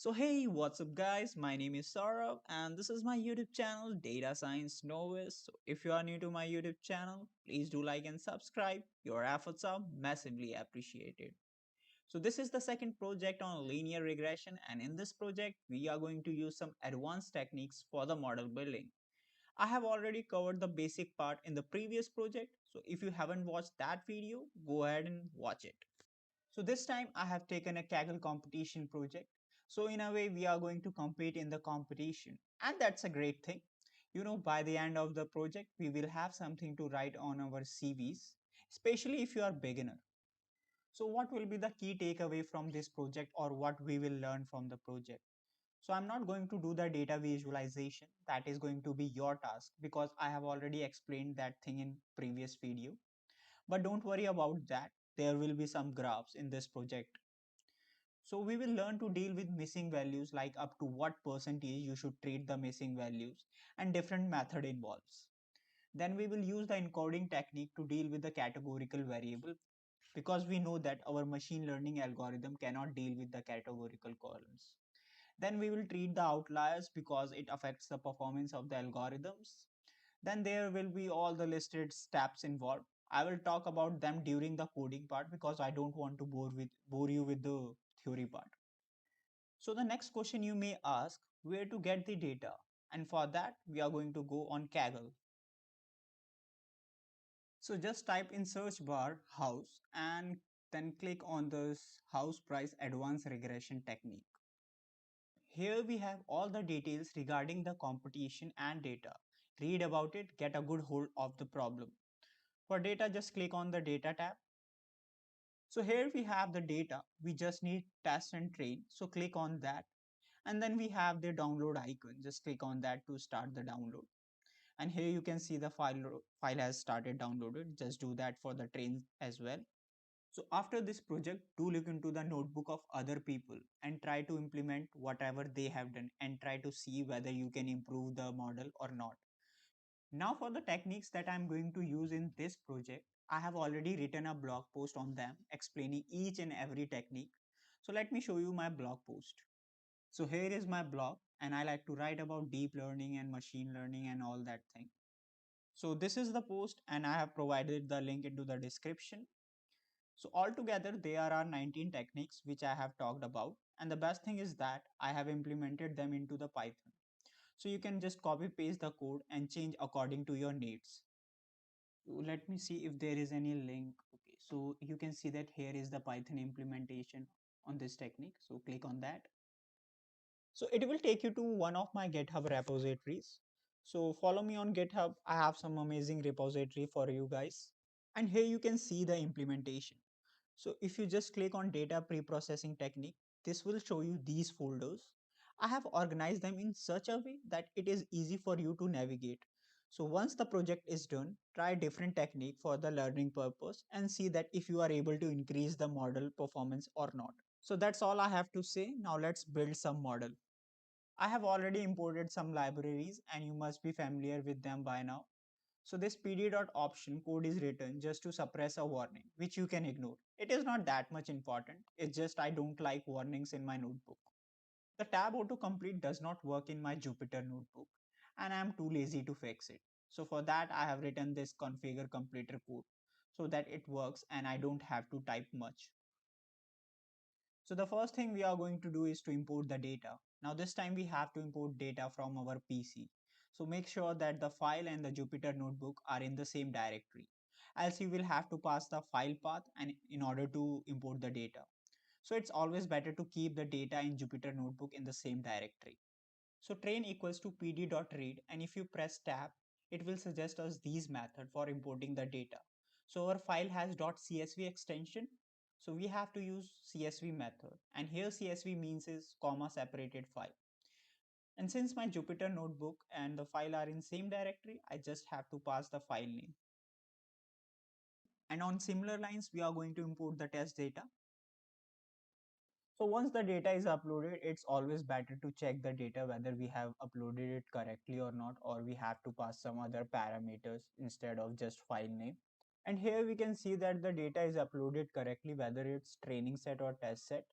So hey, what's up guys? My name is Saurabh and this is my YouTube channel Data Science Novice. So if you are new to my YouTube channel, please do like and subscribe. Your efforts are massively appreciated. So this is the second project on linear regression, and in this project we are going to use some advanced techniques for the model building. I have already covered the basic part in the previous project, so if you haven't watched that video, go ahead and watch it. So this time I have taken a Kaggle competition project. So in a way we are going to compete in the competition, and that's a great thing. By the end of the project we will have something to write on our CVs, especially if you are beginner. So what will be the key takeaway from this project or what we will learn from the project? So I'm not going to do the data visualization. That is going to be your task because I have already explained that thing in previous video. But don't worry about that. There will be some graphs in this project. So we will learn to deal with missing values, like up to what percentage you should treat the missing values, and different method involves. Then we will use the encoding technique to deal with the categorical variable because we know that our machine learning algorithm cannot deal with the categorical columns. Then we will treat the outliers because it affects the performance of the algorithms. Then there will be all the listed steps involved. I will talk about them during the coding part because I don't want to bore you with the theory part. So the next question you may ask, where to get the data? And for that, we are going to go on Kaggle. So just type in search bar house and then click on this house price advanced regression technique. Here we have all the details regarding the competition and data. Read about it, get a good hold of the problem. For data, just click on the data tab. So here we have the data. We just need test and train. So click on that. And then we have the download icon. Just click on that to start the download. And here you can see the file has started downloaded. Just do that for the train as well. So after this project, do look into the notebook of other people and try to implement whatever they have done and try to see whether you can improve the model or not. Now for the techniques that I'm going to use in this project, I have already written a blog post on them explaining each and every technique. So let me show you my blog post. So here is my blog, and I like to write about deep learning and machine learning and all that thing. So this is the post and I have provided the link into the description. So altogether there are 19 techniques which I have talked about, and the best thing is that I have implemented them into the Python. So you can just copy paste the code and change according to your needs. So let me see if there is any link. Okay, so you can see that here is the Python implementation on this technique. So click on that. So it will take you to one of my GitHub repositories. So follow me on GitHub. I have some amazing repository for you guys. And here you can see the implementation. So if you just click on data pre-processing technique, this will show you these folders. I have organized them in such a way that it is easy for you to navigate. So once the project is done, try a different technique for the learning purpose and see that if you are able to increase the model performance or not. So that's all I have to say. Now let's build some model. I have already imported some libraries and you must be familiar with them by now. So this pd.option code is written just to suppress a warning, which you can ignore. It is not that much important. It's just I don't like warnings in my notebook. The tab autocomplete does not work in my Jupyter notebook and I am too lazy to fix it. So for that I have written this configure completer code so that it works and I don't have to type much. So the first thing we are going to do is to import the data. Now this time we have to import data from our PC. So make sure that the file and the Jupyter notebook are in the same directory. Else you will have to pass the file path and in order to import the data. So it's always better to keep the data in Jupyter notebook in the same directory. So train equals to pd.read, and if you press tab, it will suggest us these method for importing the data. So our file has .csv extension. So we have to use CSV method, and here CSV means is comma separated file. And since my Jupyter notebook and the file are in same directory, I just have to pass the file name. And on similar lines, we are going to import the test data. So once the data is uploaded, it's always better to check the data whether we have uploaded it correctly or not, or we have to pass some other parameters instead of just file name. And here we can see that the data is uploaded correctly, whether it's training set or test set.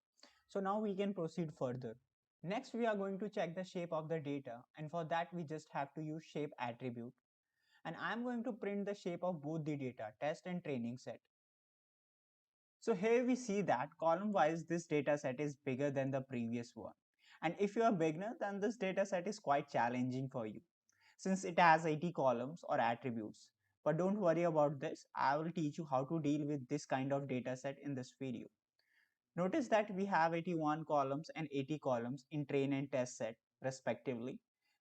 So now we can proceed further. Next, we are going to check the shape of the data, and for that we just have to use shape attribute. And I'm going to print the shape of both the data, test and training set. So here we see that column wise this data set is bigger than the previous one. And if you are a beginner, then this data set is quite challenging for you since it has 80 columns or attributes. But don't worry about this. I will teach you how to deal with this kind of data set in this video. Notice that we have 81 columns and 80 columns in train and test set respectively.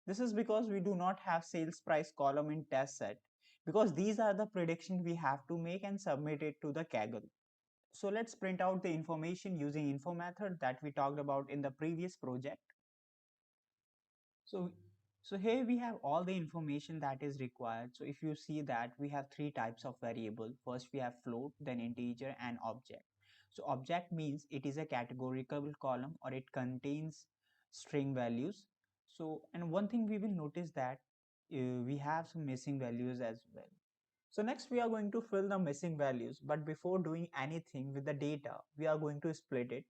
This is because we do not have sales price column in test set because these are the prediction we have to make and submit it to the Kaggle. So let's print out the information using info method that we talked about in the previous project. So, so here we have all the information that is required. So if you see that we have three types of variable. First we have float, then integer and object. So object means it is a categorical column or it contains string values. So, and one thing we will notice that we have some missing values as well. So next we are going to fill the missing values, but before doing anything with the data, we are going to split it.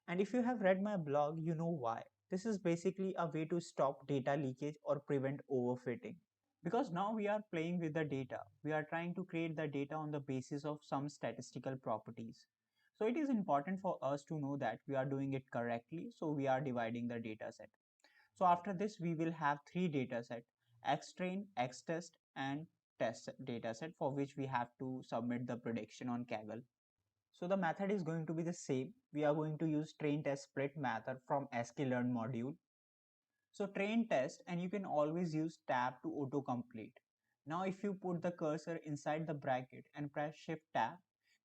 And if you have read my blog, you know why. This is basically a way to stop data leakage or prevent overfitting. Because now we are playing with the data. We are trying to create the data on the basis of some statistical properties. So it is important for us to know that we are doing it correctly. So we are dividing the data set. So after this, we will have three data set, xtrain, xtest and test data set for which we have to submit the prediction on Kaggle. So the method is going to be the same. We are going to use train test split method from sklearn module. So train test and you can always use tab to autocomplete. Now if you put the cursor inside the bracket and press shift tab,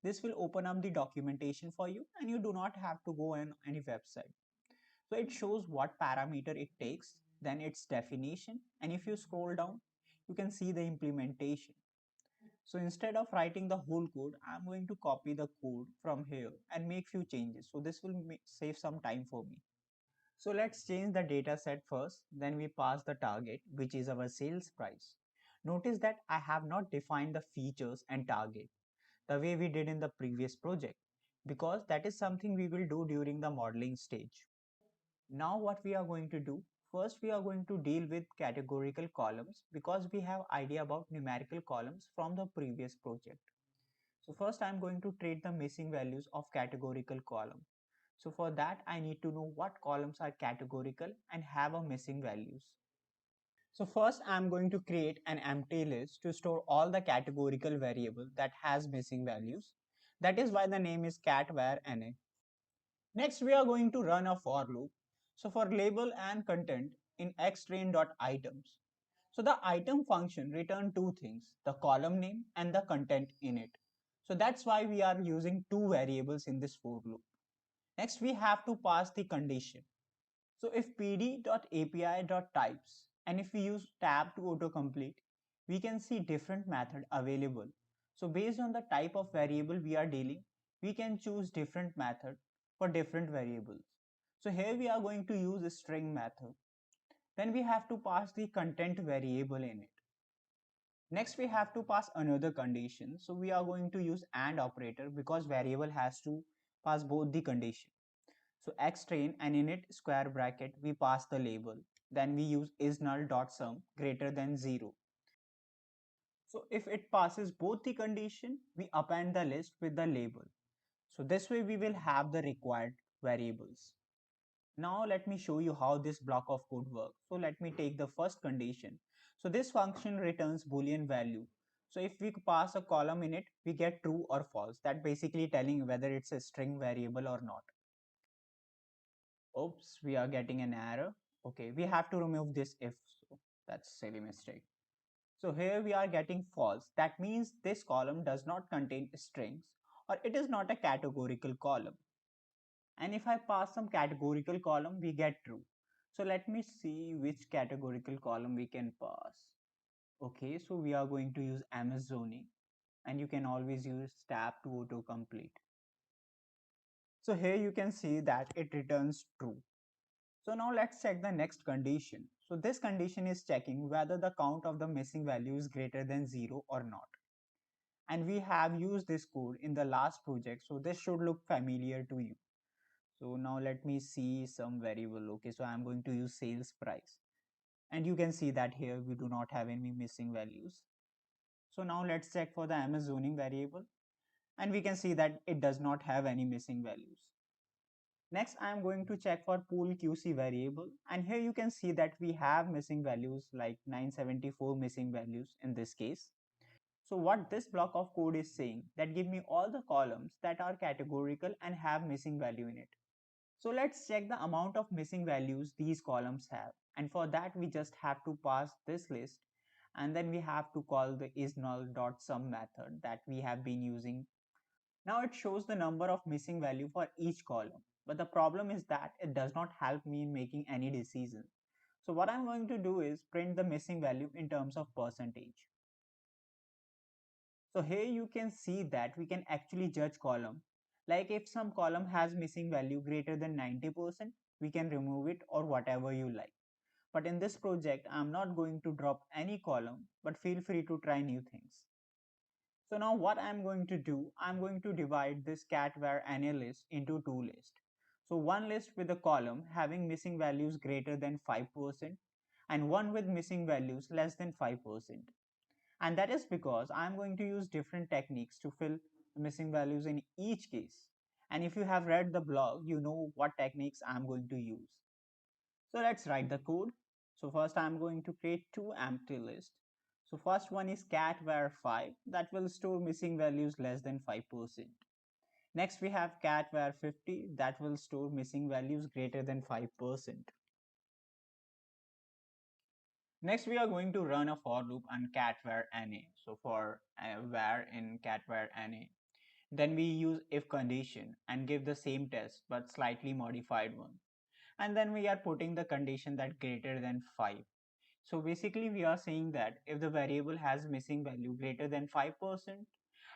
this will open up the documentation for you and you do not have to go on any website. So it shows what parameter it takes, then its definition, and if you scroll down, you can see the implementation. So instead of writing the whole code, I'm going to copy the code from here and make few changes. So this will save some time for me. So let's change the data set first, then we pass the target, which is our sales price. Notice that I have not defined the features and target the way we did in the previous project because that is something we will do during the modeling stage. Now what we are going to do, first we are going to deal with categorical columns because we have idea about numerical columns from the previous project. So first I'm going to treat the missing values of categorical column. So for that I need to know what columns are categorical and have a missing values. So first I'm going to create an empty list to store all the categorical variable that has missing values. That is why the name is cat_var_na. Next, we are going to run a for loop. So for label and content in xtrain.items. So the item function return two things, the column name and the content in it. So that's why we are using two variables in this for loop. Next, we have to pass the condition. So if pd.api.types and if we use tab to autocomplete, we can see different method available. So based on the type of variable we are dealing, we can choose different method for different variables. So here we are going to use a string method. Then we have to pass the content variable in it. Next we have to pass another condition. So we are going to use AND operator because variable has to pass both the condition. So xtrain and in it square bracket we pass the label. Then we use isNull.sum greater than 0. So if it passes both the condition, we append the list with the label. So this way we will have the required variables. Now let me show you how this block of code works. So let me take the first condition. So this function returns Boolean value. So if we pass a column in it, we get true or false. That basically telling whether it's a string variable or not. Oops, we are getting an error. Okay, we have to remove this if, so that's a silly mistake. So here we are getting false. That means this column does not contain strings or it is not a categorical column. And if I pass some categorical column, we get true. So let me see which categorical column we can pass. Okay, so we are going to use MS zoning and you can always use tab to autocomplete. So here you can see that it returns true. So now let's check the next condition. So this condition is checking whether the count of the missing value is greater than 0 or not. And we have used this code in the last project, so this should look familiar to you. So now let me see some variable. Okay, so I'm going to use sales price. And you can see that here we do not have any missing values. So now let's check for the Amazoning variable. And we can see that it does not have any missing values. Next, I am going to check for pool QC variable. And here you can see that we have missing values like 974 missing values in this case. So what this block of code is saying that give me all the columns that are categorical and have missing value in it. So let's check the amount of missing values these columns have. And for that, we just have to pass this list. And then we have to call the isNull.sum method that we have been using. Now it shows the number of missing value for each column. But the problem is that it does not help me in making any decision. So what I'm going to do is print the missing value in terms of percentage. So here you can see that we can actually judge column. Like if some column has missing value greater than 90%, we can remove it or whatever you like. But in this project, I'm not going to drop any column, but feel free to try new things. So now what I'm going to do, I'm going to divide this cat_var_na list into two lists. So one list with a column having missing values greater than 5% and one with missing values less than 5%. And that is because I'm going to use different techniques to fill missing values in each case. And if you have read the blog, you know what techniques I'm going to use. So let's write the code. So first I'm going to create two empty lists. So first one is cat_var_5 that will store missing values less than 5%. Next we have cat_var_50 that will store missing values greater than 5%. Next, we are going to run a for loop on cat_var_na. So for var in cat_var_na, then we use if condition and give the same test but slightly modified one. And then we are putting the condition that greater than 5. So basically we are saying that if the variable has missing value greater than 5%,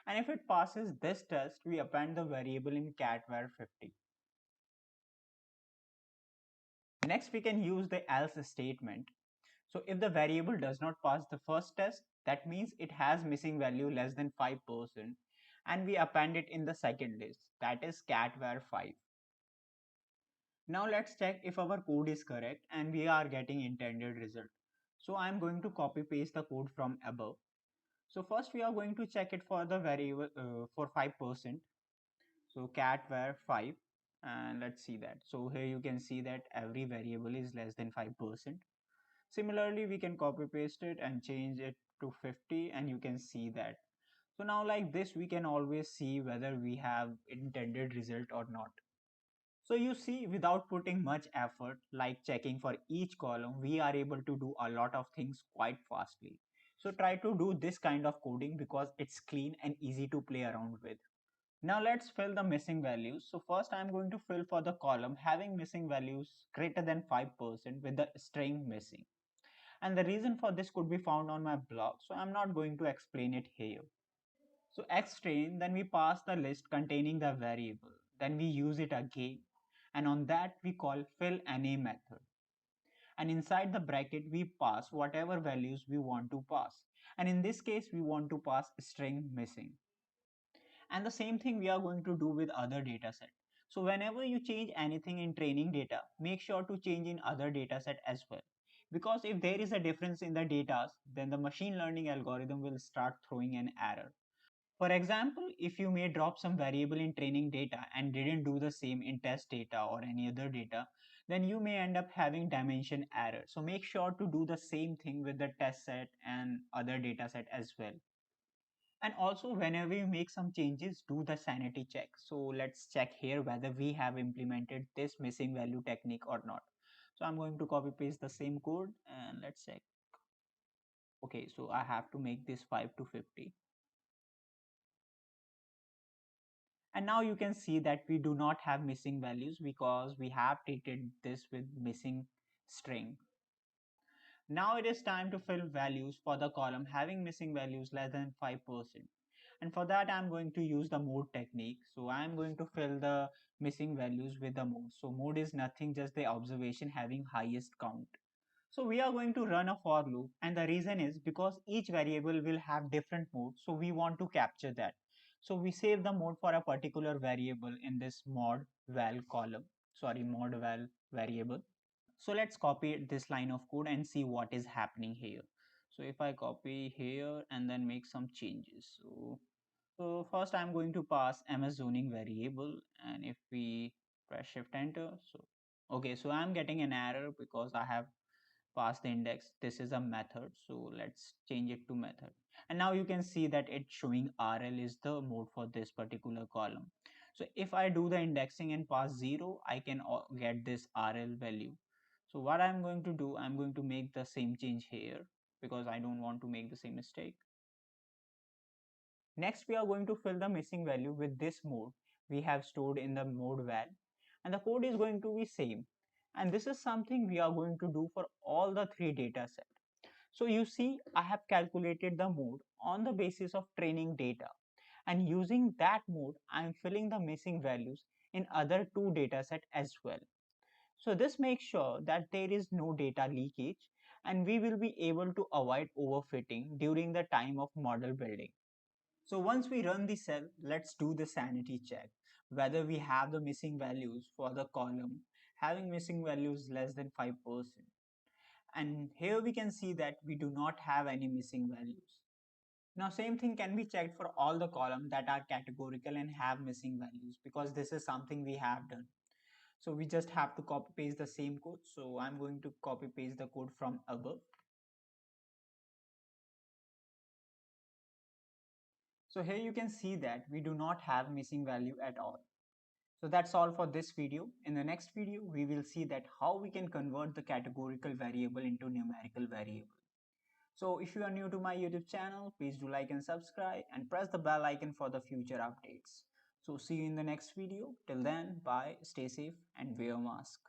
and if it passes this test, we append the variable in cat_var_50. Next, we can use the else statement. So if the variable does not pass the first test, that means it has missing value less than 5%, and we append it in the second list, that is cat_var_5. Now let's check if our code is correct and we are getting intended result. So I'm going to copy paste the code from above. So first we are going to check it for the variable for 5%. So cat_var_5, and let's see that. So here you can see that every variable is less than 5%. Similarly, we can copy paste it and change it to 50, and you can see that. So now like this, we can always see whether we have intended result or not. So you see, without putting much effort, like checking for each column, we are able to do a lot of things quite fastly. So try to do this kind of coding because it's clean and easy to play around with. Now let's fill the missing values. So first I'm going to fill for the column having missing values greater than 5% with the string missing. And the reason for this could be found on my blog, so I'm not going to explain it here. So xtrain, then we pass the list containing the variable, then we use it again, and on that we call fill_na method, and inside the bracket we pass whatever values we want to pass, and in this case we want to pass string missing. And the same thing we are going to do with other data set. So whenever you change anything in training data, make sure to change in other data set as well. Because if there is a difference in the data, then the machine learning algorithm will start throwing an error. For example, if you may drop some variable in training data and didn't do the same in test data or any other data, then you may end up having dimension error. So make sure to do the same thing with the test set and other data set as well. And also whenever you make some changes, do the sanity check. So let's check here whether we have implemented this missing value technique or not. So I'm going to copy paste the same code and let's check. Okay, so I have to make this 5 to 50. And now you can see that we do not have missing values because we have treated this with missing string. Now it is time to fill values for the column having missing values less than 5%. And for that, I'm going to use the mode technique. So I'm going to fill the missing values with the mode. So mode is nothing, just the observation having highest count. So we are going to run a for loop, and the reason is because each variable will have different modes. So we want to capture that. So we save the mode for a particular variable in this mod val column, sorry, mod val variable. So let's copy this line of code and see what is happening here. So if I copy here and then make some changes. So first I'm going to pass MS zoning variable, and if we press shift enter, so okay, so I'm getting an error because I have passed the index. This is a method, so let's change it to method. And now you can see that it's showing RL is the mode for this particular column. So if I do the indexing and pass 0, I can get this RL value. So what I'm going to do, I'm going to make the same change here because I don't want to make the same mistake. Next, we are going to fill the missing value with this mode we have stored in the mode val, and the code is going to be same. And this is something we are going to do for all the three data sets. So you see, I have calculated the mode on the basis of training data, and using that mode, I am filling the missing values in other two data set as well. So this makes sure that there is no data leakage, and we will be able to avoid overfitting during the time of model building. So once we run the cell, let's do the sanity check, whether we have the missing values for the column having missing values less than 5%. And here we can see that we do not have any missing values. Now same thing can be checked for all the columns that are categorical and have missing values, because this is something we have done. So we just have to copy paste the same code. So I'm going to copy paste the code from above. So here you can see that we do not have missing value at all. So that's all for this video. In the next video, we will see that how we can convert the categorical variable into numerical variable. So if you are new to my YouTube channel, please do like and subscribe and press the bell icon for the future updates. So see you in the next video. Till then, bye, stay safe and wear a mask.